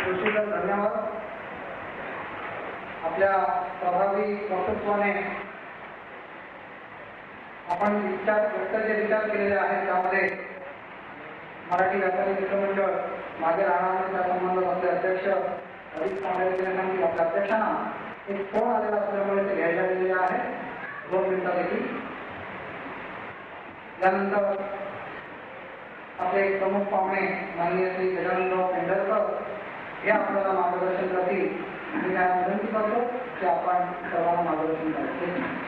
जोशीला धन्यवाद. आपल्या प्रभावी वक्तृत्वाने आपण जे विचार केलेले आहेत त्यामध्ये मराठी व्यापारी मित्रमंडळ मागे राहणार त्या संबंधात आपले अध्यक्ष अजित पांढरे सांगतील. आपल्या अध्यक्षांना एक फोन आलेला असल्यामुळे ते घ्यायला गेलेले आहे 2 मिनिटांपैकी. त्यानंतर आपले प्रमुख पाहुणे माननीय श्री गजाननराव पेंढारकर हे आपल्याला मार्गदर्शन करतील. मी त्यांना विनंती करतो की आपण सर्वांना मार्गदर्शन करायचे.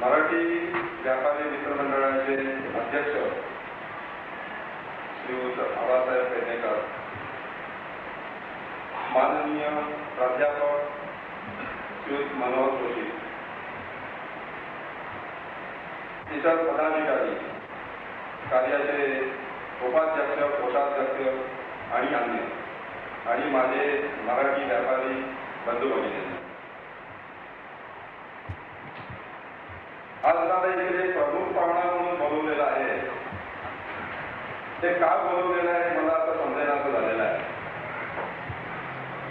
मराठी व्यापारी मित्रमंडळाचे अध्यक्ष श्रीयुत आबासाहेब पेडणेकर, माननीय प्राध्यापक श्रीयुत मनोहर जोशी, इतर पदाधिकारी, कार्याचे उपाध्यक्ष, कोषाध्यक्ष आणि अन्य, आणि माझे मराठी व्यापारी बंधू भगिनी, आज मला इकडे प्रमुख पाहुणा म्हणून बोलवलेला आहे. ते का बोलवलेलं आहे मला आता समजेनाचं झालेलं आहे.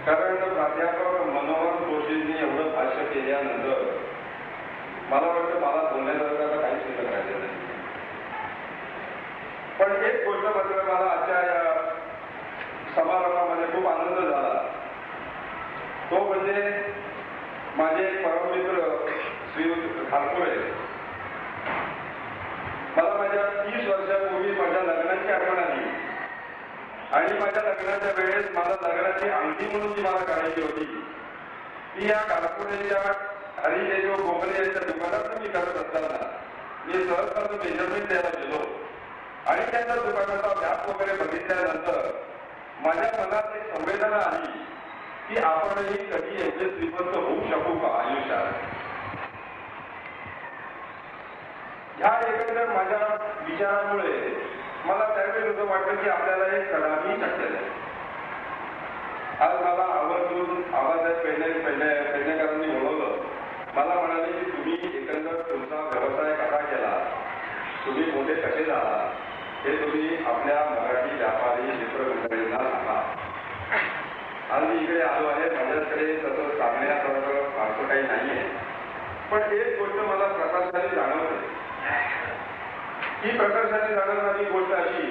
कारण प्राध्यापक मनोहर जोशींनी एवढं भाष्य केल्यानंतर मला वाटतं मला बोलण्यासारखं आता काहीच शिल्लक राहिलेलं नाही. पण एक गोष्ट मात्र मला आजच्या या समारंभामध्ये खूप आनंद झाला. तो म्हणजे माझे परममित्र श्रीयुत खारपुळे मला माझ्या 30 वर्षापूर्वी माझ्या लग्नाची आठवण आली. आणि माझ्या लग्नाच्या वेळेस मला लग्नाची अंगठी म्हणून जी मला काढायची होती ती या खारपुळेच्या हरिदेव गोखले यांच्या दुकानात मी करत असताना मी सहज माझं मेजरमेंट द्यायला गेलो आणि त्यांच्या दुकानाचा व्याप वगैरे बघितल्यानंतर माझ्या मनात एक संवेदना आली की आपणही कधी एवढे श्रीमंत होऊ शकू का आयुष्यात. ह्या एकंदर माझ्या विचारामुळे मला त्यावेळी असं वाटतं की आपल्याला एक कडावी शक्य आहे. आज मला आवर्जून आबासाहेब पेडणेकरांनी बोलवलं. मला म्हणाले की तुम्ही एकंदर तुमचा व्यवसाय कसा केला, तुम्ही मोठे कसे झाला हे तुम्ही आपल्या मराठी व्यापारी मित्रमंडळींना सांगा. आज मी इकडे आलो आहे. माझ्याकडे तसं सांगण्यासारखं फारसं काही नाहीये. पण एक गोष्ट मला प्रकर्षाने जाणवते. ही प्रकर्षाने जाणवणारी गोष्ट अशी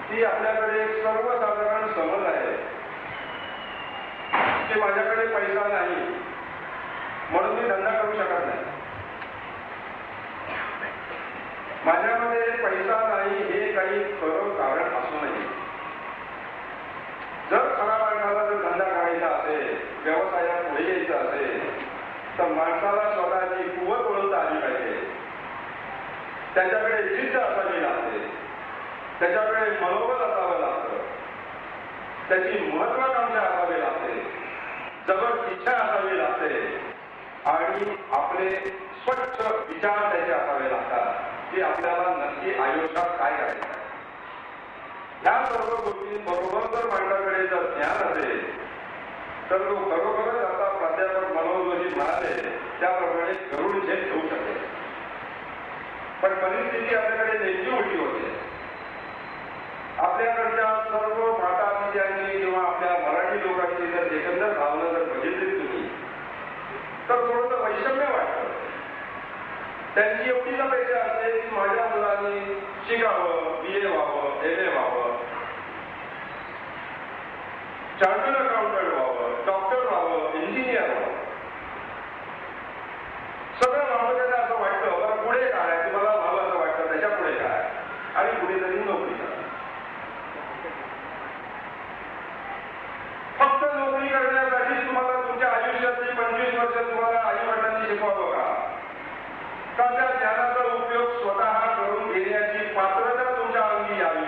की आपल्याकडे एक सर्वसाधारण समज आहे की माझ्याकडे पैसा नाही म्हणून मी धंदा करू शकत नाही. माझ्यामध्ये पैसा नाही हे काही खरं कारण असू नये. जर खरा माणसाला जर धंदा करायचा असेल, व्यवसायात पुढे यायचं असेल तर माणसाला स्वतःची कुवत ओळखता आली पाहिजे. त्याच्याकडे जिद्द असावी लागते, त्याच्याकडे मनोबल असावं लागतं, त्याची महत्वाकांक्षा असावी लागते, जबर इच्छा असावी लागते आणि आपले स्वच्छ विचार त्याचे असावे लागतात की आपल्याला नक्की आयुष्यात काय करायचं आहे. ह्या सर्व गोष्टींबरोबर जर माणसाकडे जर ज्ञान असेल तर तो खरोखरच आता प्राध्यापक मनोहर जोशी म्हणाले त्याप्रमाणे गरुड झेप घेऊ शकेल. पण परिस्थिती आपल्याकडे नेमकी उलटी होते. आपल्याकडच्या सर्व माता पित्यांनी किंवा आपल्या मराठी लोकांची जर एकंदर भावना जर बघितली तुम्ही तर थोडंसं वैषम्य वाटतं. त्यांची एवढीच अपेक्षा असते की माझ्या मुलांनी शिकावं, BA व्हावं, MA व्हावं, चार्टर्ड अकाउंटंट व्हावं, डॉक्टर व्हावं, इंजिनियर व्हावं. सगळं व्हावं त्यांना असं वाटतं. बरं पुढे काय तुम्हाला व्हावं असं वाटतं, त्याच्या पुढे काय आणि कुठेतरी नोकरी करा. फक्त नोकरी करण्यासाठी तुम्हाला तुमच्या आयुष्यातली 25 वर्ष तुम्हाला आई वडिलांनी शिकवावं का त्या ज्ञानाचा उपयोग स्वतः करून घेण्याची पात्रता तुमच्या अंगी यावी.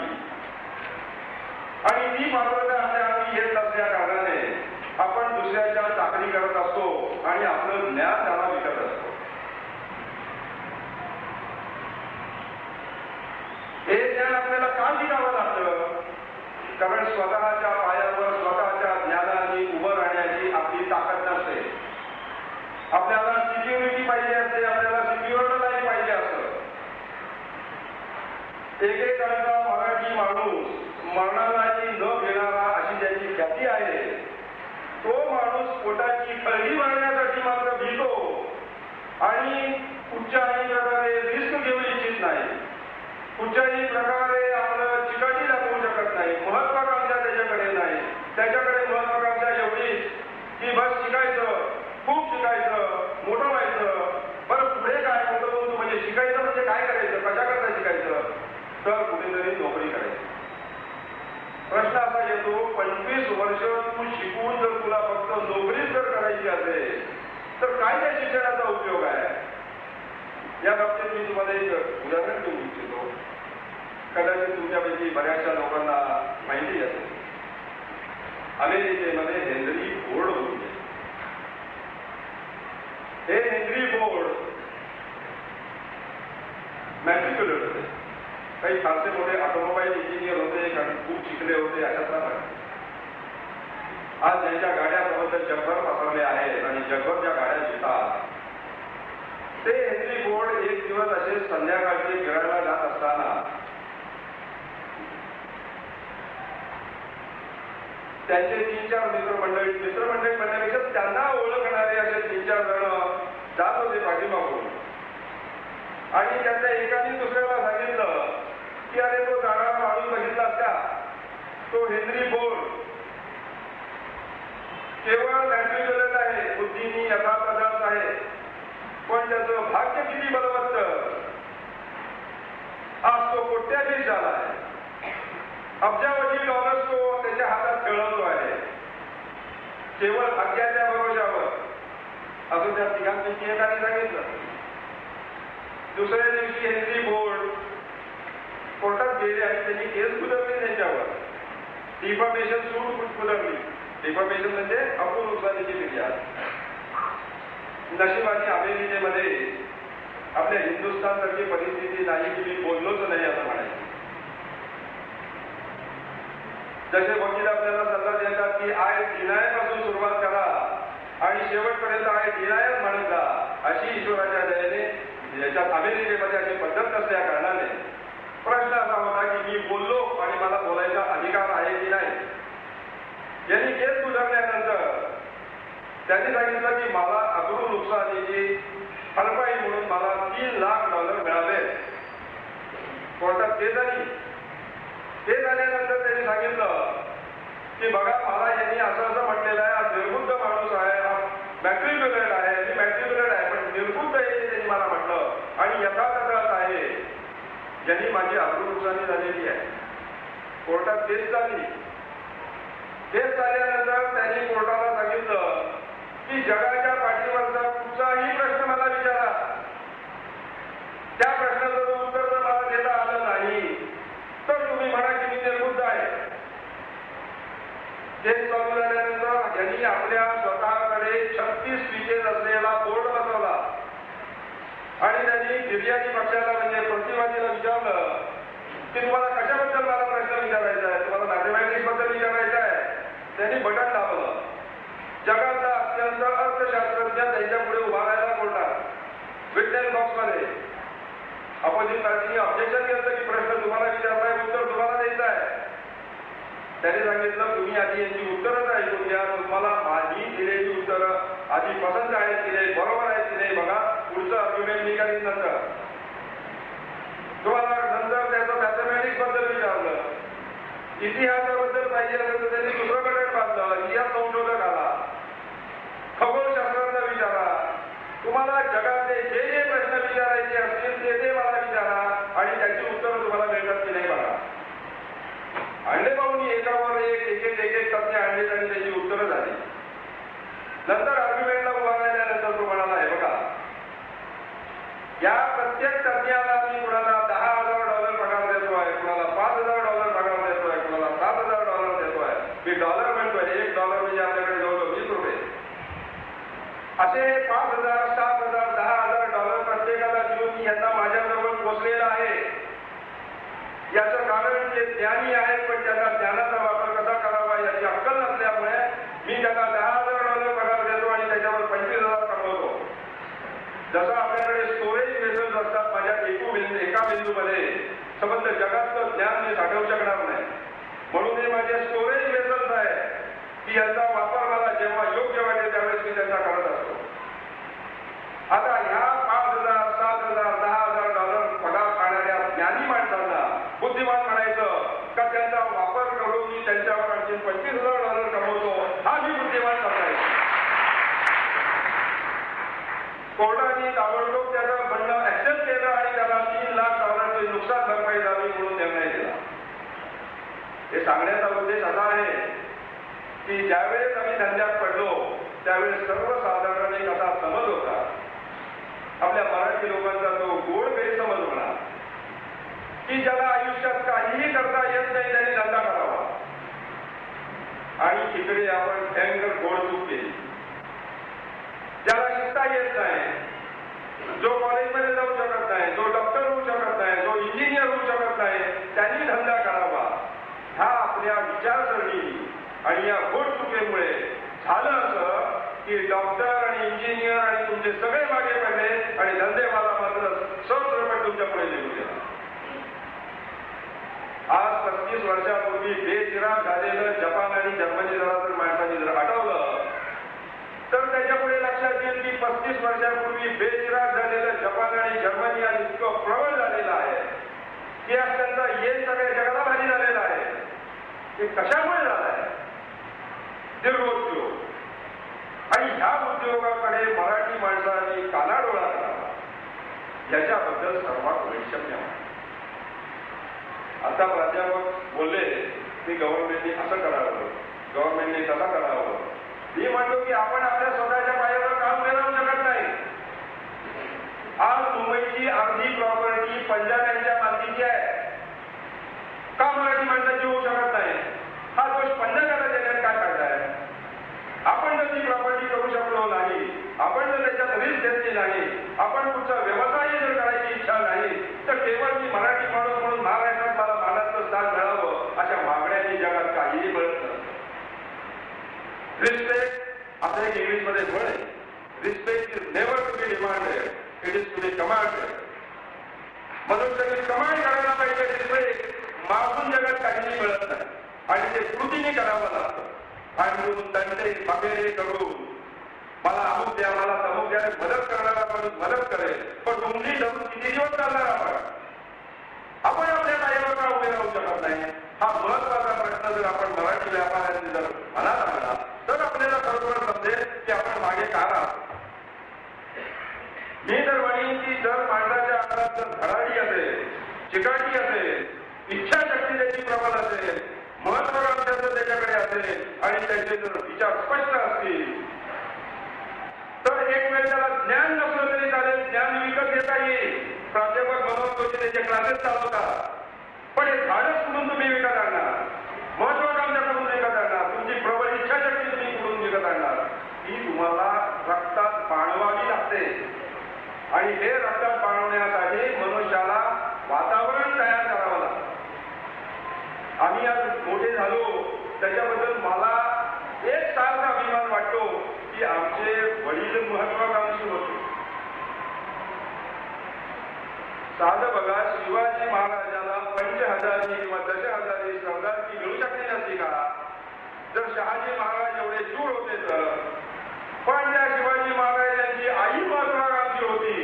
आणि ती पात्रता आपल्या अंगी येत असल्या कारणाने आपण दुसऱ्याच्या चाकरी करत असतो आणि आपलं ज्ञान त्याला विकत असतो. हे ज्ञान आपल्याला का विकावं लागतं? कारण स्वतःच्या पायावर स्वतःच्या ज्ञानाने उभं राहण्याची आपली ताकद नसते. आपल्याला सिक्युरिटी पाहिजे असते, आपल्याला सिक्युअर्ड लाईफ पाहिजे असतं. एकेकाळचा मराठी माणूस मरणालाही न घेणारा अशी ज्याची ख्याती आहे, तो माणूस पोटाची खळगी मारण्यासाठी मात्र भीतो आणि कुठच्याही प्रकारे रिस्क घेऊ इच्छित नाही, कुठच्याही प्रकारे आपलं चिकाटी दाखवू शकत नाही. महत्वाकांक्षा त्याच्याकडे नाही. त्याच्याकडे महत्वाकांक्षा एवढीच की बस शिकायचं, खूप शिकायचं, मोठं व्हायचं. बरं पुढे काय मोठं होऊन म्हणजे शिकायचं म्हणजे काय करायचं, कशाकरता शिकायचं, तर कुठेतरी नोकरी करायची. प्रश्न असा येतो 25 वर्ष तू शिकून जर तुला फक्त नोकरीच जर करायची असेल तर काय त्या शिक्षणाचा उपयोग आहे. या बाबतीत मी तुम्हाला एक उदाहरण देऊ इच्छितो. कदाचित तुमच्यापैकी बऱ्याचशा लोकांना माहिती असेल, अमेरिकेमध्ये हेनरी फोर्ड होते. हे हेनरी फोर्ड मॅट्रिक्युलेट होते. काही फारसे मोठे ऑटोमोबाईल इंजिनियर होते, कारण खूप शिकले होते अशातला भाग. आज ज्यांच्या गाड्या सर्वत्र जगभर पसरल्या आहेत आणि जगभर ज्या गाड्या शिकतात, ते हेनरी फोर्ड एक दिवस असे संध्याकाळचे फिरायला जात असताना त्यांचे 3-4 मित्रमंडळी म्हणण्यापेक्षा त्यांना ओळखणारे असे 3-4 जण जात होते पाठीमागून. आणि त्यातल्या एकाने दुसऱ्याला सांगितलं की अरे तो जाणारा माणूस बघितला का, तो हेनरी फोर्ड केवळ मॅट्रिक्युलेट आहे, बुद्धीनी यथापदार्थ आहे, पण त्याचं भाग्य किती बलवत्त. आज तो कोट्याधीश झाला आहे, अब्जावधी डॉलर्स तो त्याच्या हातात खेळवतो आहे, केवळ भाग्याच्या भरोशावर. असं त्या तिघांपैकी एकाने सांगितलं. दुसऱ्या दिवशी हेनरी फोर्ड कोर्टात गेले आणि त्यांनी केस गुदरली त्यांच्यावर. डिफॉर्मेशन सूट गुदरली. डिफॉर्मेशन म्हणजे अपूर्ण नुकसानीची फिर्याद. नशिबाने अमेरिकेमध्ये आपल्या हिंदुस्थान सारखी परिस्थिती नाही की मी बोललोच नाही असं म्हणायचं. जसे वकील आपल्याला सल्ला देतात की आय डिनाय पासून सुरुवात करा आणि शेवटपर्यंत आय डिनायच म्हणत जा, अशी ईश्वराच्या दयेने याच्यात अमेरिकेमध्ये अशी पद्धत नसल्या कारणाने प्रश्न असा होता की मी बोललो आणि मला बोलायचा अधिकार आहे की नाही. यांनी केस गुजरल्यानंतर त्यांनी सांगितलं की मला अब्रू नुकसानीची भरपाई म्हणून मला $3 लाख मिळाले. कोर्टात केस झाली. ते झाल्यानंतर त्यांनी सांगितलं की बघा मला यांनी असं म्हटलेलं आहे, हा निर्बुद्ध माणूस आहे, हा मॅट्रिक्युलेट आहे, मी मॅट्रिक्युलेट आहे, पण निर्बुद्ध आहे त्यांनी मला म्हटलं आणि यथातथाच आहे. यांनी माझी अब्रू नुकसानी झालेली आहे. कोर्टात केस झाली. केस झाल्यानंतर त्यांनी कोर्टाला सांगितलं की जगाच्या पाठीवरचा कुठचाही प्रश्न मला विचारा, त्या प्रश्नाचं उत्तर जर मला देता आलं नाही तर तुम्ही म्हणा की मी निर्बुद्ध आहे. केस चालू झाल्यानंतर यांनी आपल्या स्वतःकडे 36 स्पीचेस असलेला बोर्ड बसवला आणि त्यांनी गिर्याणी पक्षाला म्हणजे प्रतिवादीला विचारलं की तुम्हाला कशाबद्दल मला प्रश्न विचारायचा आहे, तुम्हाला मॅथमॅटिक्स बद्दल विचारायचा आहे. त्यांनी बटन दाबलं. जगाचा अत्यंत अर्थशास्त्रज्ञ त्यांच्या पुढे उभा राहिला कोर्टात विटनेस बॉक्समध्ये. अपोजिट पार्टीने ऑब्जेक्शन केलं की प्रश्न तुम्हाला विचारलाय, उत्तर तुम्हाला द्यायचं आहे. त्यांनी सांगितलं तुम्ही आधी यांची उत्तरच ऐकून घ्या, तुम्हाला माझी दिलेली उत्तरं आधी पसंत आहेत की नाही, बरोबर आहेत की नाही बघा, पुढचं आर्ग्युमेंट मी करीन नंतर. तुम्हाला नंतर त्याचं मॅथमॅटिक्स बद्दल विचारलं, इतिहासाबद्दल पाहिजे असेल तर त्यांनी दुसरं बटन बांधलं, इतिहास संशोधक आला. खगोलशास्त्राचा विचारा, तुम्हाला जगातले जे जे प्रश्न विचारायचे असतील ते मला विचारा आणि त्याची उत्तरं तुम्हाला मिळतात की नाही बघा. अंडे पाहून एकावर एक तज्ञ आणले आणि त्याची उत्तरं झाली. नंतर आर्ग्युमेंटला उभा राहिल्यानंतर तो म्हणाला हे बघा, या प्रत्येक तज्ञाला मी कुणाला $10,000 पगार देतोय, कुणाला $5,000 पगार देतोय, कुणाला $7,000 देतोय. मी डॉलर म्हणतोय, $1 म्हणजे आपल्याकडे जवळजवळ 20 रुपये. असे 5,000, 7,000, $10,000 प्रत्येकाला देऊन मी यांना माझ्याजवळ पोचलेला आहे. याचं कारण ते ज्ञानी आहेत पण त्यांना ज्ञानाचा वापर कसा करावा याची अक्कल नसल्यामुळे मी त्यांना $10,000 पगार देतो आणि त्याच्यावर 25,000 कमवतो. एका बिंदूमध्ये संबंध जगातलं ज्ञान मी साठवू शकणार नाही. म्हणून हे माझे स्टोरेज वेसल्स आहे की याचा वापर मला जेव्हा योग्य वाटेल त्यावेळेस मी त्यांचा करत असतो. आता ह्या 5,000, 7,000, $10,000 पगार खाणाऱ्या ज्ञानी माणसांना बुद्धिमान म्हणायचं का त्यांचा वापर करून मी त्यांच्यावर आणखी $25,000 कमवतो, हा मी बुद्धिमान समजायचा. कोर्टाने ताबडतोब त्याचं म्हणणं ऍक्सेप्ट केलं आणि त्याला $3,00,000 नुकसान भरपाई द्यावी म्हणून निर्णय दिला. हे सांगण्याचा उद्देश असा आहे की ज्यावेळेस आम्ही धंद्यात पडलो त्यावेळेस सर्वसाधारण एक असा समज होता, आपल्या मराठी लोकांचा तो गोड गैरसमज होणार की ज्याला आयुष्यात काहीही करता येत नाही त्यांनी धंदा करावा. आणि तिकडे आपण भयंकर गोड चूक केली. ज्याला शिकता येत नाही, जो कॉलेजमध्ये जाऊ शकत नाही, जो डॉक्टर होऊ शकत नाही, जो इंजिनियर होऊ शकत नाही, त्यांनी धंदा करावा. ह्या आपल्या विचारसरणी आणि या गोड चुकीमुळे झालं असं की डॉक्टर आणि इंजिनियर आणि तुमचे सगळे मागे पडले आणि धंदेवाला मात्र सहस्रपट तुमच्या पुढे निघून गेला. आज 35 वर्षापूर्वी बेचिराग झालेलं जपान आणि जर्मनी जर माणसाने जर आठवलं तर त्याच्या पुढे लक्षात येईल की 35 वर्षापूर्वी बेचिराग झालेलं जपान आणि जर्मनी आज इतकं प्रबळ झालेलं आहे की आज त्यांचा येण सगळ्या जगाला भारी झालेला आहे. हे कशामुळे झालं आहे? दीर्घोद्योग. आणि ह्या उद्योगाकडे मराठी माणसांनी कानाडोळा करावा याच्याबद्दल सर्वात वैषम्य आहे. आता प्राध्यापक बोलले की गव्हर्नमेंटने असं करावं, गव्हर्नमेंटने तसं करावं. मी म्हणतो की आपण आपल्या स्वतःच्या पायावर काम मिळवू शकत नाही. आज मुंबईची अर्धी प्रॉपर्टी पंजाब्यांच्या मालकीची आहे. का मराठी माणसाची होऊ शकत नाही? हा दोष पंजाबाला देण्यात काय फायदा आहे? आपण जर ती प्रॉपर्टी करू शकलो नाही, आपण जर त्याच्यात रिस्क घेतली नाही, आपण पुढचा व्यवसाय जर करायची इच्छा नाही, तर केवळ मी मराठी माणूस म्हणून महाराष्ट्रात मला मानाचं स्थान मिळावं अशा मागण्याची जगात काहीही मिळत नसतं. रिस्पेक्ट असं एक इंग्लिशमध्ये म्हण आहे. Respect is never to be demanded, it is to be commanded. म्हणून त्यांनी कमांड करायला पाहिजे. रिस्पेक्ट मागून जगात काहीही मिळत नाही आणि ते कृतीने करावं लागतं. भांडून दंडे वगैरे करून मला अमुक द्या, मला तमुक द्या, मदत करणारा माणूस मदत करेल, पण तुमची धरून किती दिवस चालणार? आपण आपल्या पायावर का उभे राहू शकत नाही? हा महत्वाचा प्रश्न जर आपण मराठी व्यापाऱ्यांनी जर मनात आणला तर आपल्याला खरोखर समजेल की आपण मागे का राहतो. मी तर म्हणेन की जर माणसाच्या अंगात जर धडाडी असेल, चिकाटी असेल, इच्छाशक्ती त्याची प्रबल असेल, महत्वाकांक्षाचं त्याच्याकडे असेल आणि त्याचे जर विचार स्पष्ट असतील तर एक वेळ त्याला ज्ञान नसलं तरी चालेल, ज्ञान विकत घेता येईल. प्राध्यापक मनोज जोशी त्याचे क्लासेस चालवतात, पण हे झाडच कुठून तुम्ही विकत आणणार? महत्वाकांक्षा कुठून विकत आणणार? तुमची प्रबल इच्छाशक्ती तुम्ही कुठून विकत आणणार? ही तुम्हाला रक्तात पाणवावी लागते आणि हे रक्तात पाणवण्यासाठी मनुष्याला वातावरण तयार करावं लागतं. आम्ही आज मोठे झालो त्याच्याबद्दल मला एक सारखा अभिमान वाटतो की आमचे वडील महत्वाकांक्षी होते. साधं बघा, शिवाजी महाराजाला 5,000 किंवा 10,000 सरदारकी मिळू शकली नसती का जर शहाजी महाराज एवढे शूर होते तर? पण त्या शिवाजी महाराजांची आई महत्वाकांक्षी होती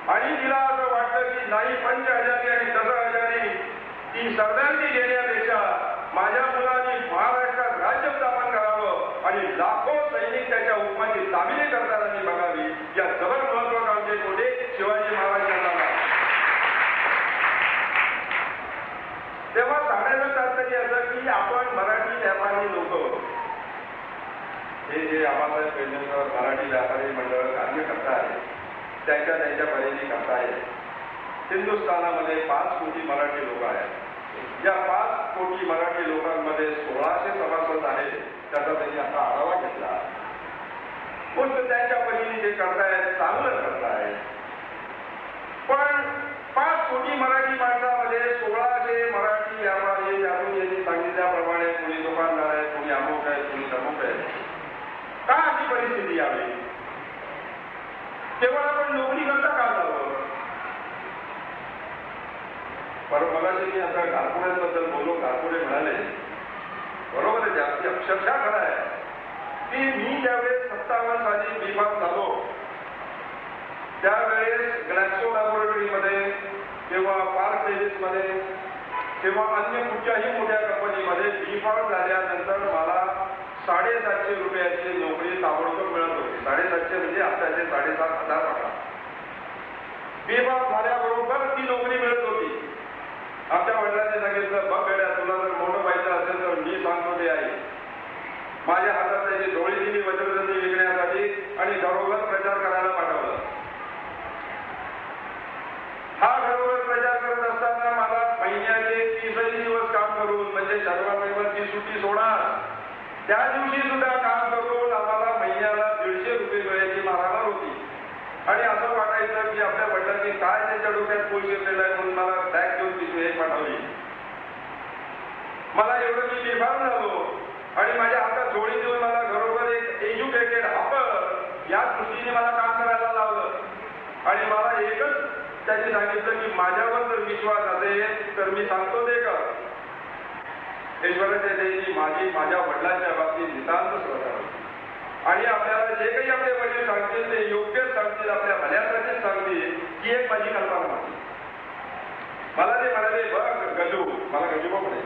आणि तिला असं वाटतं की नाही 5,000 आणि 10,000 ती सरदारकी घेण्यापेक्षा माझ्या मुलांनी महाराष्ट्रात राज्य स्थापन करावं आणि लाखो सैनिक त्याच्या हुकुमाची तामिली करताना मी बघावी, या जबर महत्वाकांक्षेपुढे शिवाजी महाराजांना. तेव्हा सांगायचं तात्पर्य असं की आपण मराठी व्यापारी लोक हे जे आम्हाला मराठी व्यापारी मंडळ कार्य करतायत त्यांच्या परीने करतायत. हिंदुस्थानामध्ये 5 कोटी मराठी लोक आहेत. या 5 कोटी मराठी लोकांमध्ये 1600 सभासद आहेत. त्याचा त्यांनी आता आढावा घेतला. पण त्यांच्या परीने जे करतायत चांगलं करतायत. पण 5 कोटी मराठी माणसामध्ये 1600 मराठी व्यापारी, यातून यांनी सांगितल्याप्रमाणे कोणी दुकानदार आहे, कोणी अमुक आहे, कोणी तमुक आहे. का अशी परिस्थिती यावी? केवळ आपण नोकरी करता का जावं? बरं मगाशी मी आता घारपुड्यांबद्दल बोललो. घारपुडे म्हणाले बरोबर आहे, अगदी अक्षरशः खरं आहे की मी ज्यावेळेस 57 साली B.Pharm झालो त्यावेळेस ग्लॅक्सो लॅबोरेटरीमध्ये किंवा पार्क डेव्हिसमध्ये किंवा अन्य कुठच्याही मोठ्या कंपनीमध्ये B.Pharm झाल्यानंतर मला 750 रुपयाची नोकरी ताबडतोब मिळत होती. 750 म्हणजे आताचे 7,500 पगार. B.Pharm झाल्याबरोबर ती नोकरी मिळत होती. आमच्या वडिलांनी सांगितलं बघ बेड्या तुला जर मोठं व्हायचं असेल तर मी सांगतो ते आहे. माझ्या हातात त्याची डोळी दिली वज्रदंडी विकण्यासाठी आणि घरोघर प्रचार करायला पाठवलं. हा घरोघर प्रचार करत असताना मला महिन्याचे 30 दिवस काम करून म्हणजे शनिवार रविवारची सुट्टी सोडा त्या दिवशी सुद्धा काम करून आम्हाला महिन्याला 150 रुपये मिळायची मारामार होती. आणि असं वाटायचं की आपल्या वडिलांनी काय त्यांच्या डोक्यात पोल शिरलेला आहे म्हणून मला बॅग घेऊन तिथे एक पाठवली. मला एवढं मी B.Pharm झालो आणि माझ्या हातात जोडी देऊन मला घरोघर एक एज्युकेटेड हॉपर या दृष्टीने मला काम करायला लावलं. आणि मला एकच त्यांनी सांगितलं की माझ्यावर जर विश्वास असेल तर मी सांगतो ते कर. ईश्वराच्या देवी माझ्या वडिलांच्या बाबतीत नितांत श्रद्धा होती. आणि आपल्याला जे काही आपले वडील सांगतील ते योग्यच सांगतील, आपल्या भल्यासाठीच सांगतील ही एक माझी कल्पना होती. मला ते म्हणाले बघ गजू, मला गजूभाऊ म्हणाले,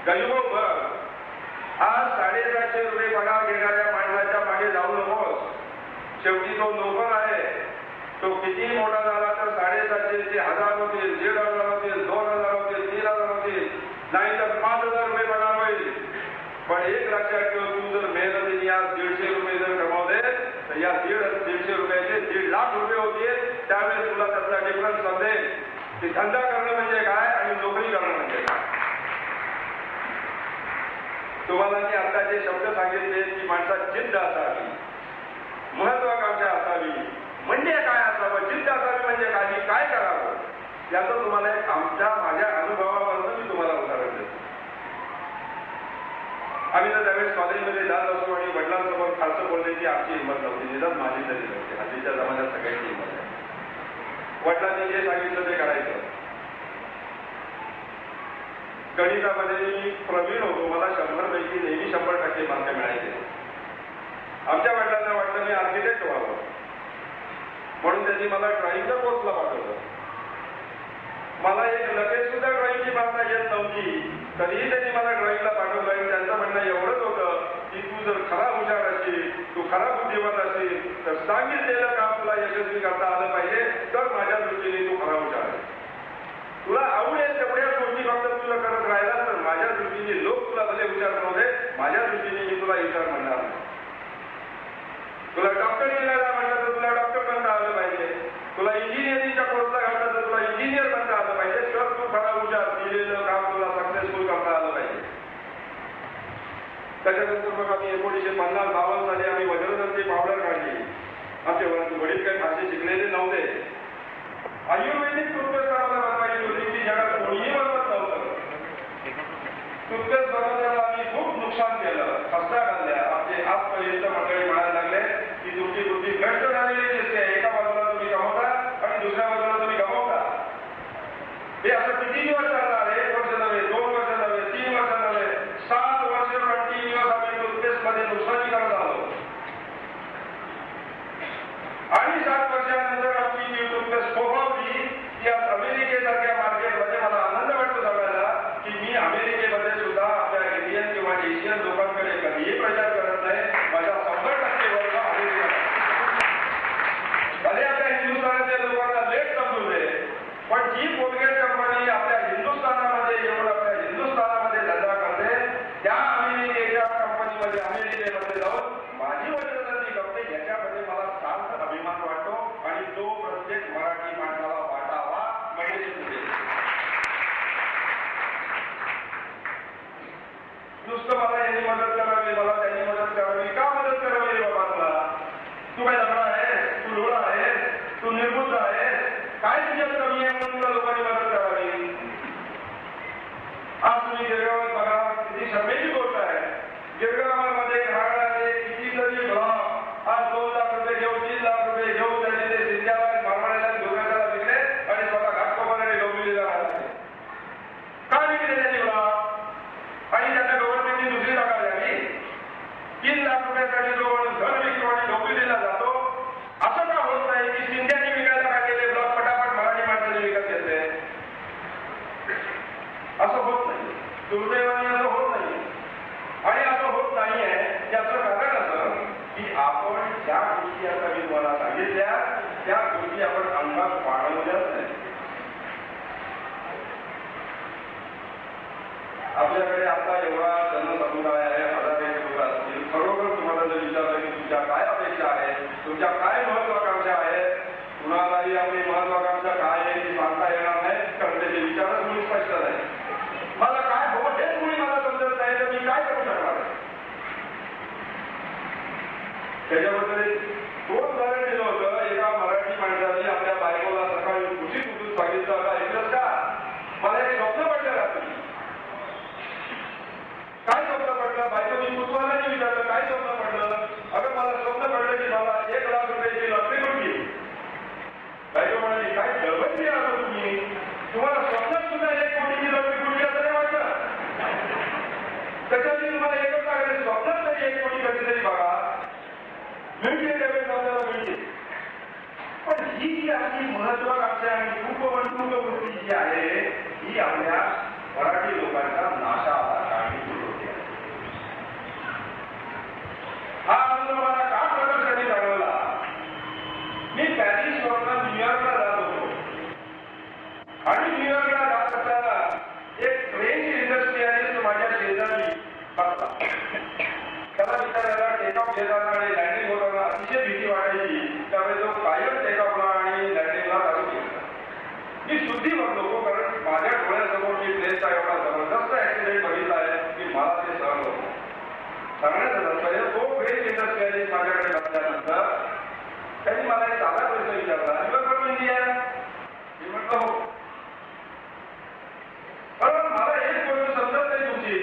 गजूभाऊ बघ आज 750 रुपये पगार घेणाऱ्या माणसाच्या मागे जाऊ नकोस. शेवटी तो नोकर आहे. तो किती मोठा झाला तर 750 चे 1000 होतील, 1500 होतील, 2000 होतील, 3000 होतील, नाही तर 5000 रुपये पगार होईल. पण एक लक्षात ठेव, तू जर मेहनतीने आज 150 रुपये जर कमावले तर या 150 रुपयाचे 1.5 लाख रुपये होतील. त्यावेळेस तुला त्याचा डिफरन्स समजेल की धंदा करणं म्हणजे काय आणि नोकरी करणं म्हणजे काय. तुम्हाला मी आता जे शब्द सांगितले की माणसात जिद्द असावी, महत्वाकांक्षा असावी, म्हणजे काय असावं, जिद्द असावी म्हणजे काय करावं याचं तुम्हाला एक माझ्या अनुभवावरून मी तुम्हाला उदाहरण देतो. आम्ही तर त्यावेळेस कॉलेजमध्ये जात असतो आणि वडिलांसमोर फारसं बोलण्याची आमची हिंमत नव्हती, निदान माझी तरी नव्हती. हल्लीच्या जमान्यात सगळ्यांची हिंमत आहे. वडिलांनी जे सांगितलं ते करायचं. गणितामध्ये मी प्रवीण होतो, मला 100 पैकी नेहमी 100% मार्क मिळायचे. आमच्या वडिलांना वाटलं मी आर्किटेक्ट व्हावं म्हणून त्यांनी मला ड्रॉइंगच्या कोर्सला पाठवलं. मला एक लगेच सुद्धा ड्रॉइंगची भावना येत नव्हती, तरीही त्यांनी मला ड्रॉइंगला पाठवलं. आणि त्यांचं म्हणणं एवढंच होतं की तू जर खरा हुशार असेल, तू खरा बुद्धिमान असेल तर सांगितलेलं काम तुला यशस्वी करता आलं पाहिजे, तर माझ्या दृष्टीने तू खरा हुशार आहे. तुला आवडेल तेवढ्याच गोष्टी फक्त तुला करत राहिला तर माझ्या दृष्टीने लोक तुला भले हुशार नव्हते, माझ्या दृष्टीने मी तुला हुशार म्हणणार नाही. तुला डॉक्टर मिळायला म्हटलं तर तुला डॉक्टर बनता आलं पाहिजे. तुला इंजिनिअरिंगच्या कोर्सला घातलं तर तुला इंजिनियर बनता आलं पाहिजे. तर तू खरा हुशार, दिलेलं काम तुला सक्सेसफुल करता आलं पाहिजे. त्याच्यानंतर मग आम्ही 1950-52 साली आम्ही वज्रदंती पावडर काढली. आमचे वडील काही फारसे शिकलेले नव्हते. आयुर्वेदिक टूथपेस्ट आम्हाला बनवायची होती की जगात कोणीही बनवत नव्हतं. टूथपेस्ट बनवताना आम्ही खूप नुकसान केलं, खस्ता घालल्या. आमचे आजपर्यंत मंडळी म्हणायला लागले की तुमची बुद्धी भ्रष्ट झालेली दिसते. एका बाजूला तुम्ही कमवता आणि दुसऱ्या बाजूला तुम्ही गमवता. हे असं किती दिवस चालणार? 1 वर्ष नव्हे, 2 वर्ष नव्हे, 3 वर्ष नव्हे, 7 वर्ष कंटिन्युअस आम्ही टूथपेस्ट मध्ये नुकसानी करत आलो. आणि 7 वर्षानंतर आमची जी टूथपेस्ट फोफावली ती आज अमेरिकेसारख्या मार्केटमध्ये मला आनंद वाटतो सांगायला की मी अमेरिकेमध्ये सुद्धा आपल्या इंडियन किंवा एशियन लोकांकडे कधीही प्रचार करत नाही. माझा 100% वर्ग अमेरिका. भले आपल्या हिंदुस्थानातल्या लोकांना लेट समजू दे, पण जी कोलगेट कंपनी आपल्या हिंदुस्थानामध्ये येऊन आपल्या हिंदुस्थानामध्ये धंदा करते त्या अमेरिकेच्या कंपनीमध्ये अमेरिकेमध्ये जाऊन माझी वजनदारी कंपनी याच्यामध्ये मला सार्थ अभिमान वाटतो आणि तो प्रत्येक मराठी माणसाला वाटावा म्हणजे नुसतं मला यांनी मदत करावी, मला त्यांनी मदत करावी. का मदत करावी बाबा तुला? तू काय लफडा आहेस? तू लोळा आहेस? तू निर्बुद्ध आहेस? काय तुझ्यात कमी आहे म्हणून तुला लोकांनी मदत करावी? आज तुम्ही गिरगावात बघा, किती शर्मेची गोष्ट आहे. गिरगावामध्ये राहणारे कितीतरी ब्लॉक आज 2 लाख रुपये घेऊन 3 लाख रुपये घेऊन त्यांनी ते सिंध्याला मारवाड्याला दुर्गाला विकले आणि स्वतः घाटकोपराने डोंबिवलीला राहते. दुर्दैवाने असं होत नाही. आणि असं होत नाहीये याचं कारण असं की आपण ज्या गोष्टी आता मी तुम्हाला सांगितल्या त्या गोष्टी आपण अंगात वाढवल्याच नाही. आपल्याकडे आता एवढा जनसमुदाय आहे, हजारो लोक असतील. खरोखर तुम्हाला जर विचारलं की तुमच्या काय अपेक्षा आहे, तुमच्या काय महत्वाकांक्षा आहेत, कुणालाही आपली महत्वाकांक्षा काय आहे ती सांगता येणार नाही, कारण त्याचे विचारच मुळी स्पष्ट नाही. मला काय हवं हेच मुळी मला समजत नाही, तर मी काय करू शकणार आहे. त्याच्याबद्दल दोन उदाहरण दिलं होतं. एका मराठी माणसाने आपल्या बायकोला सकाळी खुशीत उठून सांगितलं, ऐकलंस का, मला एक स्वप्न पडलं रात्री. काय स्वप्न पडलं? बायकोनी कुतूहलाने विचारलं, काय स्वप्न पडलं? अगं मला स्वप्न पडलं की मला 1 लाख रुपयाची लॉटरी कुठली. बायको म्हणाली, काय दळबंदी आलो तुम्ही, तुम्हाला स्वप्नात सुद्धा 1 कोटीची लॉटरी कुठली असं नाही वाटलं. त्याच्यासाठी तुम्हाला एकच लागले, स्वप्नात तरी 1 कोटी कधीतरी बघा, मिळते त्यावेळेस आपल्याला मिळते. पण ही जी आपली महत्वाकांक्षा आणि खूप वृत्ती जी आहे ही आपल्या मराठी लोकांच्या नाशाला कारणीभूत होते. हा आनंद मला का प्रकर्षाने जाणवला. मी पॅरिसवरून न्यूयॉर्कला जात होतो आणि न्यूयॉर्कला जात असताना एक फ्रेंच इंडस्ट्रियलिस्ट माझ्या शेजारी बसला. त्याला विचारायला टेकऑफ घेताना आणि लँडिंग होताना अतिशय भीती वाटायची. त्यावेळी तो कायम टेकऑफला आणि लँडिंगला लागू केला. मी शुद्धी बघलो, कारण माझ्या डोळ्यासमोर मी प्लेनचा एवढा जबरदस्त ऍक्सिडेंट बघितला आहे की मला ते सहन होतं. सांगण्याचं नंतर तो फ्रेंच इंडस्ट्रियलिस्ट माझ्याकडे बसल्यानंतर त्यांनी मला एक साधा प्रश्न विचारला, युअर फ्रॉम इंडिया? मी म्हटलं हो. कारण मला एक गोष्ट समजत नाही तुमची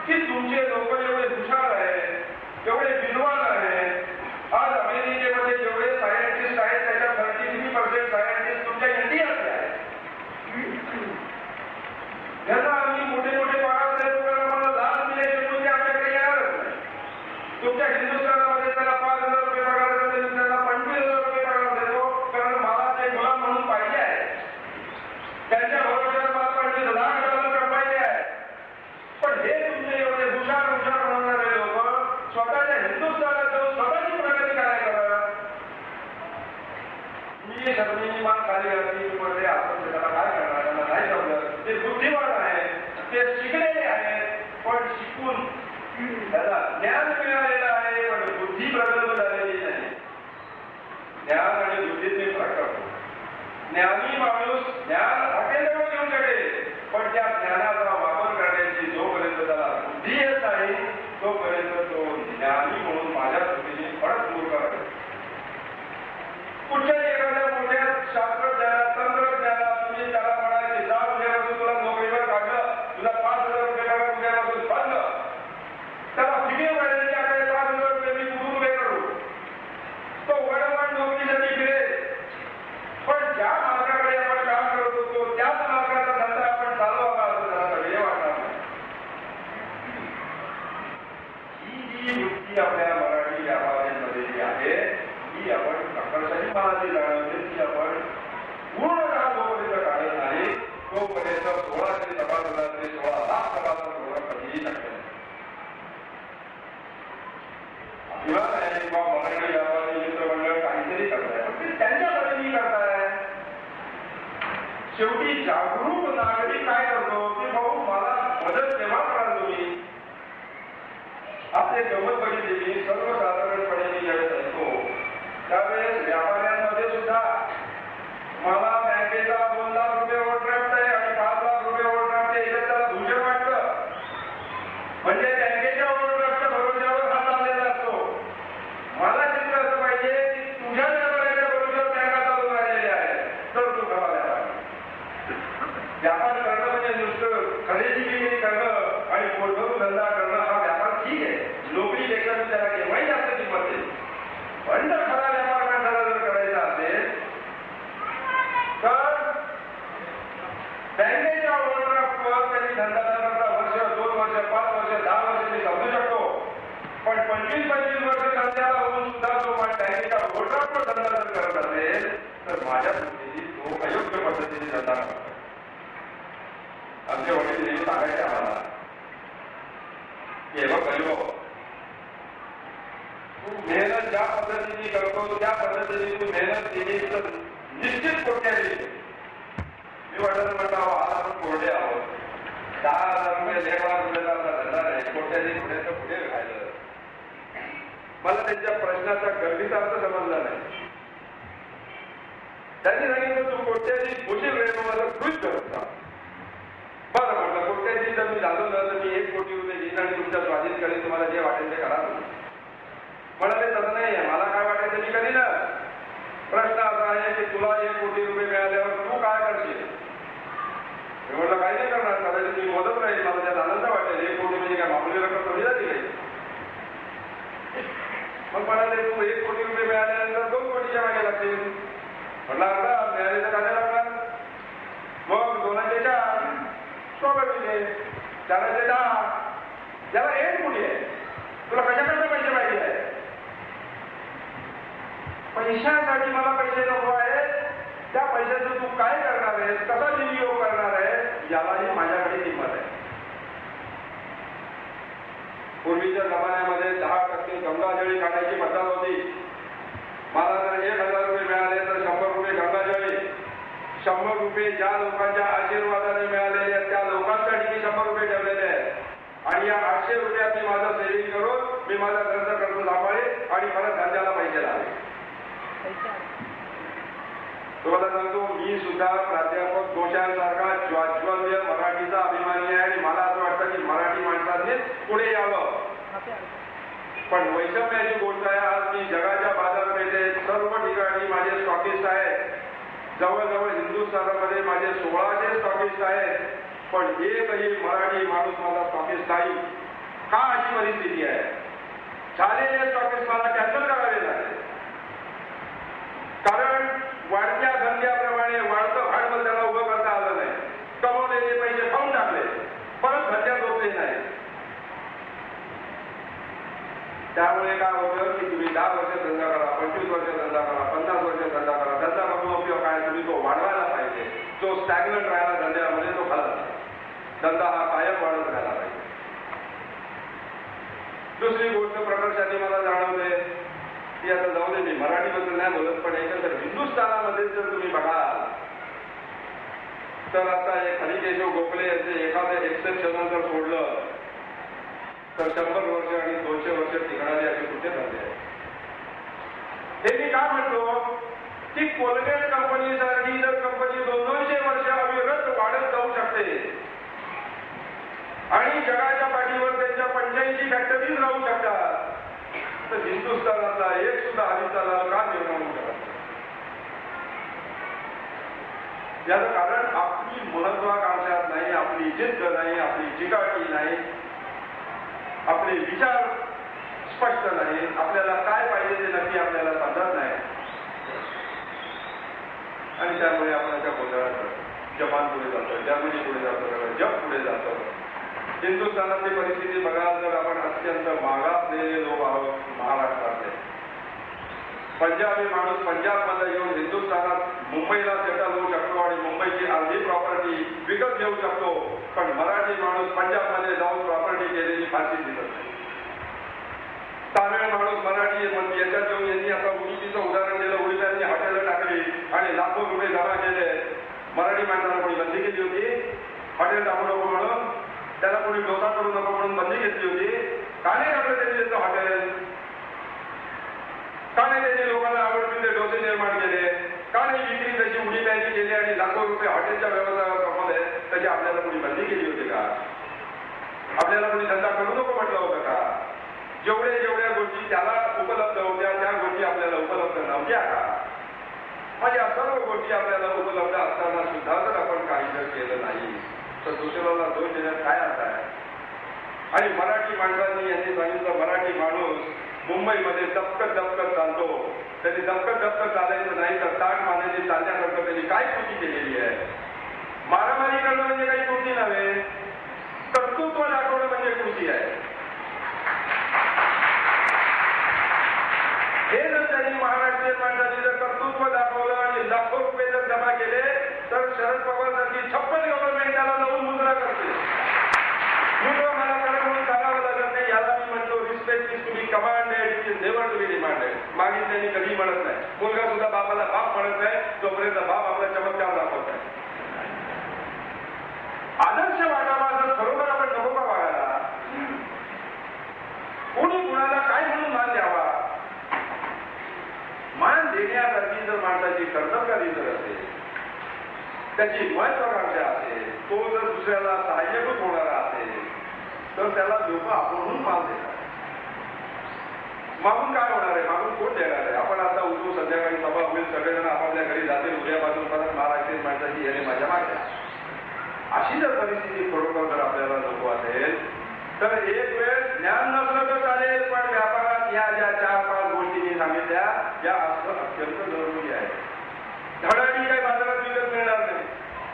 की तुमचे लोक एवढे हुशार आहेत, एवढे विद्वान आहेत. आज अमेरिकेमध्ये जेवढे सायंटिस्ट आहेत त्याच्या 33% सायंटिस्ट तुमच्या इंडियातले आहेत. त्यांना आम्ही मोठे पगार देतो, आम्हाला लाच दिल्याचे म्हणजे आमच्याकडे येणारच नाही. तुमच्या हिंदुस्थानामध्ये त्याला 5,000 रुपये पगार देतो, त्यांना 25,000 रुपये पगार देतो, कारण मला ते गुलाम म्हणून पाहिजे आहे. त्यांच्या भरोश्यावर मला 25 लाख डॉलर कमवायचे आहे. पण हे तुमचे एवढे हुशार म्हणणारे लोक स्वतःच्या हिंदुस्थानात जाऊन स्वतःची प्रगती काय करत. मी सगळी मान खाली घातली, पडले आपण त्याला काय करणार, त्यांना नाही समजत. ते बुद्धिमान आहेत, ते शिकलेले आहेत, पण शिकून त्याला ज्ञान मिळालेलं आहे, पण बुद्धी प्रगल्भ झालेली नाही. ज्ञान आणि बुद्धीत मी फरक करतो. ज्ञानी माणूस ज्ञान हॉटेलवर घेऊन शकेल, पण त्या ज्ञानाचा वापर करण्याची जोपर्यंत त्याला बुद्धी येत नाही तोपर्यंत तो ज्ञानी म्हणून माझ्या दृष्टीने फरक दूर करतो. कुठल्याही एखाद्या मोठ्या शास्त्रज्ञाना तंत्रज्ञाना तुम्ही त्याला म्हणायचे 10 उद्यापासून तुला नोकरीवर काढलं, तुला 5,000 रुपये पगार उद्यापासून बांधलं, त्याला फिरे पाहिजे की आपल्याला 5,000 रुपये मी कुठून उभे करू. तो वडवड नोकरीसाठी फिरेल. पण ज्या मार्गाकडे आपण काम करत होतो त्याच मार्गाचा धंदा आपण चालवावा असं त्याला वेळ वाटणार नाही. ही जी वृत्ती आपल्या मराठी व्यापाऱ्यांमध्ये जी आहे ही आपण प्रकर्षाने मला जी जाणवते ती आपण पूर्णतः जोपर्यंत काढत नाही तोपर्यंत 16 सभासदांचे 16 लाख सभासद होणं कधीही शक्य नाही. किंवा मराठी व्यापारी मित्रमंडळ काहीतरी करताय, पण ते त्यांच्या पद्धतीने करताय. शेवटी जागरूक नागरिक काय करतो की भाऊ मला मदत तेव्हा कराल तुम्ही. आपले गमत बघितलेली सर्वसाधारणपणे मी ज्यावेळेस ऐकतो त्यावेळेस व्यापाऱ्यांमध्ये सुद्धा मला बँकेचा 2 लाख रुपये ओव्हरड्राफ्ट आहे आणि 5 लाख रुपये ओव्हरड्राफ्ट आहे याच्यात त्याला भूषण वाटतं. म्हणजे बँकेच्या ओव्हरड्राफ्टच्या भरोश्यावर हा चाललेला असतो. मला चित्र असं पाहिजे की तुझ्या व्यापाऱ्याच्या भरोश्यावर बँका चालून राहिलेल्या आहेत तर तू खरा व्यापार करणं म्हणजे नुसतं खरेदी विक्री करणं आणि पोटभरून धंदा करणं हा व्यापार ठीक आहे. नोकरीपेक्षा त्याला केव्हाही जास्त किंमत आहे. पण जर खरा व्यापार माणसाला जर करायचा असेल तर बँकेच्या ओव्हरड्राफ्टवर त्यांनी धंदा करता वर्ष 2 वर्ष 5 वर्ष 10 वर्ष मी समजू शकतो. पण 25-25 वर्ष धंद्याला होऊन सुद्धा जो बँकेच्या ओव्हरड्राफ्टवर धंदा जर करत असेल तर माझ्या दृष्टीने तो अयोग्य पद्धतीने धंदा करतो. आमचे वडील सांगायचं आम्हाला हे बघ गरीब तू मेहनत ज्या पद्धतीने करतो त्या पद्धतीने तू मेहनत केली तर निश्चित कोट्याधी मी वाटत म्हटलं आज आपण कोरडे आहोत 10,000 रुपये 1,00,000 रुपयाचा धंदा नाही कोट्याधी पुढे राहिलं मला त्यांच्या प्रश्नाचा गंभीर अर्थ समजला नाही त्यांनी सांगितलं तू कोट्याधी खुशील रे मला खुश करता बरं म्हटलं कोट्याधी जर मी झालो ना तर मी 1 कोटी रुपये घेईन आणि तुमच्या स्वाधीन करेन तुम्हाला जे वाटेल ते करा म्हणाले तसं नाही आहे मला काय वाटेल ते मी करीन ना प्रश्न असा आहे की तुला 1 कोटी रुपये मिळाल्यावर तू काय करशील मी म्हटलं काही नाही करणार कदाचित मी मोदत राहील मला त्यात आनंद वाटेल 1 कोटी म्हणजे काय मामूली रक्कम कमी जाते काही मग म्हणाले तू 1 कोटी रुपये मिळाल्यानंतर 2 कोटीच्या मागे लागतील म्हटलं आता मिळाले तर काय लागणार मग 2चे 4 स्वाभाविक आहे 4चे 10 याला 1 कोटी आहे तुला कशाकडे पैसे पाहिजे आहे पैशासाठी मला पैसे नको आहेत त्या पैशाचं तू काय करणार आहेस कसा विनियोग करणार आहे यालाही माझ्याकडे किंमत आहे पूर्वीच्या जमान्यामध्ये 10% गंगाजळी काढायची पद्धत होती मला जर 1,000 रुपये मिळाले तर 100 रुपये गंगाजळी 100 रुपये ज्या लोकांच्या आशीर्वादाने मिळालेले आहेत त्या लोकांसाठी मी 100 रुपये ठेवलेले आहेत आणि या 800 रुपयात मी माझं सेव्हिंग करून मी माझा खर्च सांभाळे आणि परत धंद्याला पैसे लावे तुम्हाला सांगतो मी सुद्धा प्राध्यापक घोषांसारखा ज्वाज्वल्य मराठीचा अभिमानी आहे आणि मला असं वाटतं की मराठी माणसांनीच पुढे यावं पण वैषम्याची गोष्ट आहे आज मी जगाच्या बाजारपेठेत सर्व ठिकाणी माझे स्टॉकिस्ट आहेत जवळजवळ हिंदुस्थानामध्ये माझे 1600 स्टॉकिस्ट आहेत पण एकही मराठी माणूस माझा स्टॉकिस्ट नाही का अशी परिस्थिती आहे झालेले स्टॉकिस्ट मला कॅन्सल करावे लागेल कारण वाढत्या धंद्याप्रमाणे वाढतं भांडवल त्याला उभं करता आलं नाही कमवलेले पैसे खाऊन टाकले परत धंद्यात होते नाही त्यामुळे काय होतं की तुम्ही 10 वर्ष धंदा करा 25 वर्ष धंदा करा 50 वर्ष धंदा करा धंदा करून उपयोग काय तुम्ही तो वाढवायला पाहिजे जो स्टॅग्नंट राहिला धंद्यामध्ये तो खाला धंदा हा कायम वाढत राहिला पाहिजे दुसरी गोष्ट प्रकर्षाने मला जाणवते ती आता जाऊ दे मी मराठीबद्दल नाही बोलत पण एकंदर हिंदुस्थानामध्ये जर तुम्ही बघाल तर आता हे हरिकेशव गोखले यांचे एखादं एक्सेप्शनल जर सोडलं तर 100 वर्ष आणि 200 वर्ष टिकणारे असे कुठे झाले आहे हे मी काय म्हणतो की कोलगेट कंपनीसारखी जर कंपनी 200 वर्ष अविरत वाढत जाऊ शकते आणि जगाच्या पाठीवर त्यांच्या 85 फॅक्टरीज राहू शकतात तर हिंदुस्थानातला एक सुद्धा हरिताला का निर्माण होऊ शकत याचं कारण आपली महत्वाकांक्षा नाही आपली जिद्द नाही आपली चिकाटी नाही आपले विचार स्पष्ट नाही आपल्याला काय पाहिजे ते नक्की आपल्याला समजत नाही आणि त्यामुळे आपण त्या गोंधळात जपान पुढे जातो जर्मनी पुढे जातो जग पुढे जातो हिंदुस्थानातली परिस्थिती बघाल तर आपण अत्यंत मागासलेले लोक आहोत महाराष्ट्रातले पंजाबी माणूस पंजाबमध्ये येऊन हिंदुस्थानात मुंबईला सेटल होऊ शकतो आणि मुंबईची अर्धी प्रॉपर्टी विकत घेऊ शकतो पण मराठी माणूस पंजाबमध्ये जाऊन प्रॉपर्टी केलेली फारशी दिसत नाही तामिळ माणूस मराठी याच्यात येऊन यांनी आता उडीपीचं उदाहरण दिलं उडीप्यांनी हॉटेल टाकली आणि लाखो रुपये जमा केले मराठी माणसाला कोणी बंदी केली होती हॉटेल टाकू नको म्हणून त्याला कोणी डोसा करू नको म्हणून बंदी घेतली होती का नाही टाकलं त्यांनी त्याचं हॉटेल का नाही त्यांनी लोकांना आवडतील ते डोसे निर्माण केले का नाही विक्री त्याची उडी बँकी केली आणि लाखो रुपये हॉटेलच्या व्यवसायावर कमवले त्याची आपल्याला कोणी बंदी केली होती का आपल्याला कोणी धंदा करू नको म्हटलं होतं का जेवढ्या गोष्टी त्याला उपलब्ध होत्या त्या गोष्टी आपल्याला उपलब्ध नव्हत्या का म्हणजे या सर्व गोष्टी आपल्याला उपलब्ध असताना सुद्धा जर आपण काही जर केलं नाही तर दुसऱ्याला दोष देण्यात काय अर्थ आहे आणि मराठी माणसांनी यांनी सांगितलं मराठी माणूस मुंबईमध्ये दपकत चालतो त्यांनी दपकत चालायचं नाही तर ताट मानेने चालण्यासारखं त्यांनी काय कृती केलेली आहे मारामारी करणं म्हणजे काही कृती नव्हे कर्तृत्व दाखवणं म्हणजे कृती आहे हे जर त्यांनी महाराष्ट्रीयन माणसांनी जर कर्तृत्व दाखवलं आणि लाखो रुपये जर जमा केले तर शरद पवार सारखी 56 गव्हर्नमेंट त्याला जाऊन मुद्रा करते commanded, it is never to be demanded. मागितल्याने कधी म्हणत नाही. मुलगा सुद्धा बापाला बाप म्हणत नाही जोपर्यंत बाप आपला चमत्कार दाखवत नाही. आदर्श वाटावा जर खरोखर आपण नको का वागायला? कोणी कुणाला काय म्हणून मान द्यावा? मान देण्यासारखी जर माणसाची कर्तव्यकारी जर असेल, त्याची महत्वाकांक्षा असेल, तो जर दुसऱ्याला सहाय्यभूत होणारा असेल, तर त्याला लोक आपण मान देतात. मागून काय होणार आहे? मागून कोण देणार आहे? आपण आता उठू, संध्याकाळी सभा होईल, सगळेजण आपापल्या घरी जातील, उद्यापासून परत महाराष्ट्रीय माणसाची येणे माझ्या मागे. अशी जर परिस्थिती खरोखर जर आपल्याला नको असेल तर एक वेळ ज्ञान नसलं तर चालेल, पण व्यापारात या ज्या 4-5 गोष्टी मी सांगितल्या या असणं अत्यंत जरुरी आहे. धडाडी काही बाजारात विकत मिळणार नाही,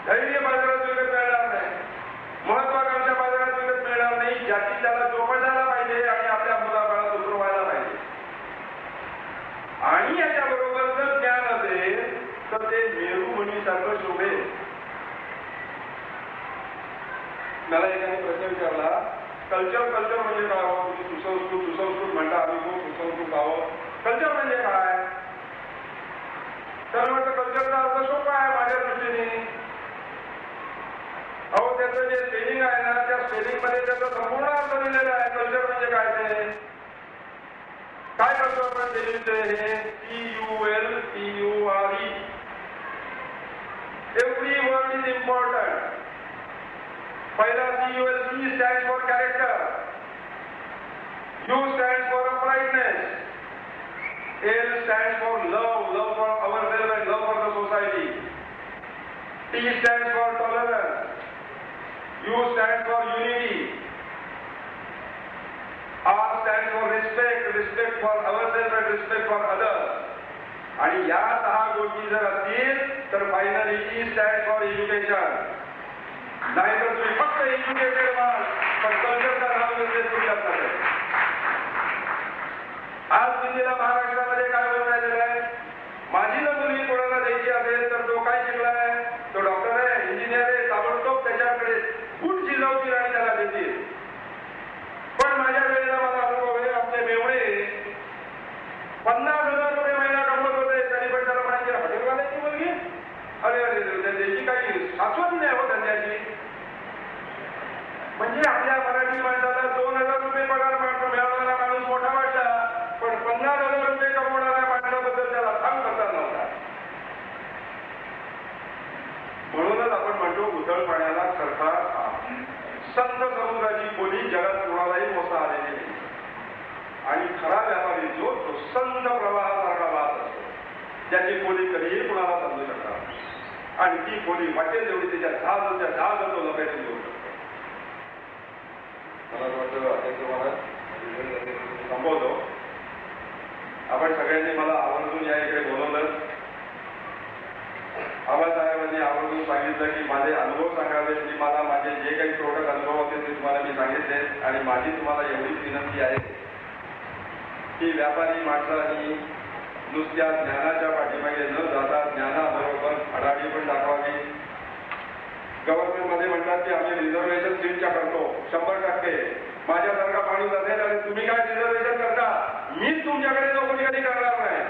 धैर्य बाजारात विकत मिळणार नाही, महत्वाकांक्षा बाजारात विकत मिळणार नाही. ज्याची त्याला जोपासायला पाहिजे आणि आपल्या मुलाबाळात उतरवायला पाहिजे. आणि याच्याबरोबर जर ज्ञान असेल तर ते मेरुमणीसारखं शोभेल. मला एकाने प्रश्न विचारला, कल्चर म्हणजे काय हो? तुम्ही सुसंस्कृत म्हणता, आम्ही खूप सुसंस्कृत आहोत. कल्चर म्हणजे काय? तर म्हटलं कल्चरचा अर्थ सोपा आहे माझ्या दृष्टीने. अहो, त्याचं जे स्पेलिंग आहे ना, त्या स्पेलिंग मध्ये त्याचा संपूर्ण अर्थ दिलेला आहे. कल्चर म्हणजे काय ते काय करतो आपण स्पेलिंगचे? हे CULTURE. Every word is important. पहिला CULC stands for character, U stands for uprightness, L stands for love for ourselves and love for the society, T stands for tolerance, U stands for unity, R stands for respect for ourselves and respect for others. आणि या 6 गोष्टी जर असतील तर finally E stands for education. नाहीतर तुम्ही फक्त educated व्हाल पण कल्चरचा नाव निर्देश तुमच्यात नसेल. आज दिल्लीला महाराष्ट्रामध्ये काय बोलण्यात आहे? माझी जर मुलगी कोणाला द्यायची असेल तर तो काय शिकलाय? तो डॉक्टर आहे, इंजिनियर आहे. ताबडतोब त्याच्याकडे गुड शिजवतील आणि त्याला देतील. पण माझ्या वेळेला मला अनुभव आहे, आमचे मेवणे 50,000 रुपये महिना कमवत होते, तरी पण त्याला म्हणायचे हॉटेलवाल्याची मुलगी. अरे त्याची काही शाश्वती नाही हो धंद्याची. म्हणजे आपल्या मराठी माणसाला 2,000 रुपये पगार मिळवणारा माणूस मोठा वाटला, पण 50,000 रुपये कमवणाऱ्या माणसाबद्दल त्याला थांब करता नव्हता. म्हणूनच आपण म्हणतो उथळ पाण्याला सरकार संत समुद्राची बोली जगात कोणालाही मोसा आलेली नाही. आणि खरा व्यापारी जो तो संत प्रवाहासारखा वाहत असतो, ज्याची बोली कधीही कुणाला समजू शकतात आणि ती बोली वाटेल तेवढी त्याच्या जहाज तो लपेटून घेऊ शकतो. मला वाटतं अध्यक्ष महाराज संपवतो. आपण सगळ्यांनी मला आवर्जून या इकडे बोलवलं. आबासाहेबांनी आवर्जून सांगितलं की माझे अनुभव सांगावे. की मला माझे जे काही प्रोडक्ट अनुभव होते ते तुम्हाला मी सांगितले. आणि माझी तुम्हाला एवढीच विनंती आहे की व्यापारी माणसांनी नुसत्या ज्ञानाच्या पाठीमागे न जाता ज्ञानाबरोबर धडाडी पण दाखवावी. गव्हर्नमेंटमध्ये म्हणतात की आम्ही रिझर्वेशन सीटच्या करतो 100%. माझ्यासारखा माणूस असेल आणि तुम्ही काय रिझर्वेशन करता, मीच तुमच्याकडे नोकरी कधी करणार नाही.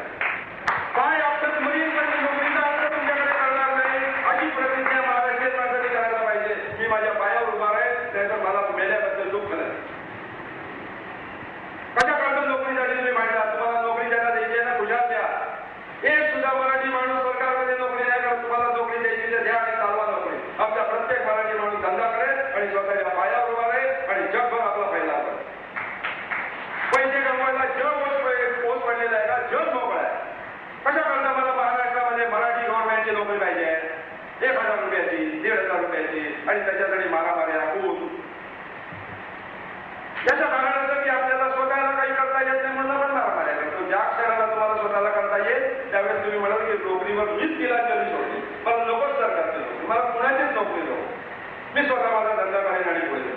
काय आपलं मरीन कधी नोकरीचा अर्थ तुमच्याकडे करणार नाही, अशी प्रतिज्ञा महाराष्ट्रीय माणसाने करायला पाहिजे. मी माझ्या पायावर उभा आहे, त्यानंतर मला मेल्याबद्दल दुःख नाही. कशा प्रकारच्या नोकरीसाठी तुम्ही मांडला? तुम्हाला नोकरी ज्यांना द्यायची आहे ना, खुशाल द्या. एक सुद्धा मराठी माणूस सरकारमध्ये नोकरी नाही करत. तुम्हाला नोकरी द्यायची तर द्या आणि चालवा नोकरी. आपला प्रत्येक मराठी माणूस धंदा करेल आणि स्वतःच्या पायावर उभा राहील आणि जगभर आपला फायदा करेल. पैसे कमवायला जग पोच पडलेला आहे का? जग मोकळा आहे. कशा करता मला महाराष्ट्रामध्ये मराठी गव्हर्नमेंटची नोकरी पाहिजे 1,000 रुपयाची, 1,500 रुपयाची आणि त्याच्यासाठी मारामाऱ्या खून. याचं कारण असं की आपल्याला स्वतःला काही करता येत नाही म्हणून आपण मारामाऱ्या करतो. ज्या क्षणाला तुम्हाला स्वतःला करता येईल त्यावेळेस तुम्ही म्हणाल की नोकरीवर मीच गिलांजली सोडली, मला नकोच सरकारची नोकरी, मला कुणाचीच नोकरी नको, मी स्वतः माझा धंदा करेन आणि पुढे.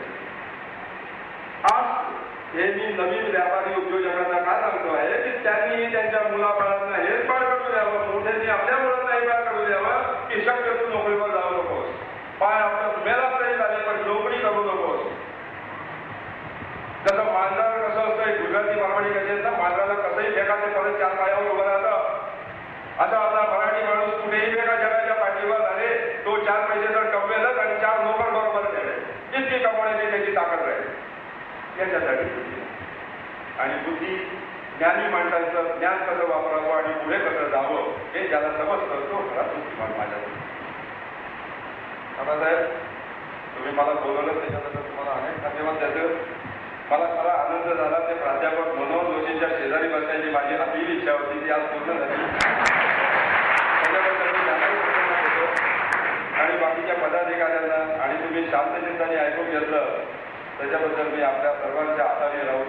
आज हे मी नवीन व्यापारी उद्योजकांना काय सांगतो आहे की त्यांनी त्यांच्या मुलाबाळांना हेरपार करू द्यावं, मोठ्यांनी आपल्या मुलांना हेरपार करू द्यावं की शक्यतो नोकरीवर जाऊ नकोस. पाय आपलं मेला तरी झाले पण नोकरी करू नकोस. जसं मांजर कसं असतं, गुजराती मारवाडी कशी याच्यासाठी बुद्धी आणि बुद्धी ज्ञानी माणसांचं ज्ञान कसं वापरावं आणि पुढे कसं जावं हे ज्याला समजतं तो खरा बुद्धिमान माझ्याकडे. बाबासाहेब, तुम्ही मला बोलवलं त्याच्याबद्दल तुम्हाला अनेक धन्यवाद द्यायचं. मला खरा आनंद झाला. ते प्राध्यापक मनोहर जोशींच्या शेजारी बसण्याची माझी आपली इच्छा होती ती आज पूर्ण झाली. त्याच्याबद्दल मी त्यांनाही प्रसन्न होतो आणि बाकीच्या पदाधिकाऱ्यांना आणि तुम्ही शांतचित्ताने ऐकून घेतलं त्याच्याबद्दल मी आपल्या सर्वांच्या आभारी राहून